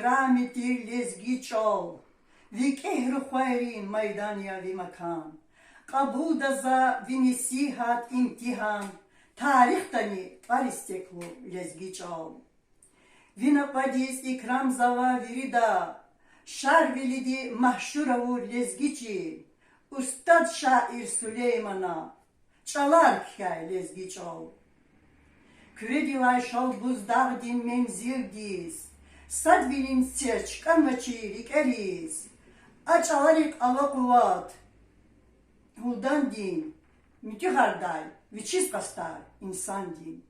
грамоти лезги чол, ви кехру хвайрин майдания ви макан, قبول دزا ви نسیحات امتحان, تاریخ تانی باریستکلو لزگی چال. Ви нападис икрам зава вирида, шар велиди mahşuravu lezgiçi, Ustad şair Süleyman'a, çalar hikaye lezgi çal. Küre dilay şal buzdağ din menzil diz, sad vilin serç kanmaçirik eriz, açalarik ala kuvat, huldan din, mütüharday, viçiz kastar insan din.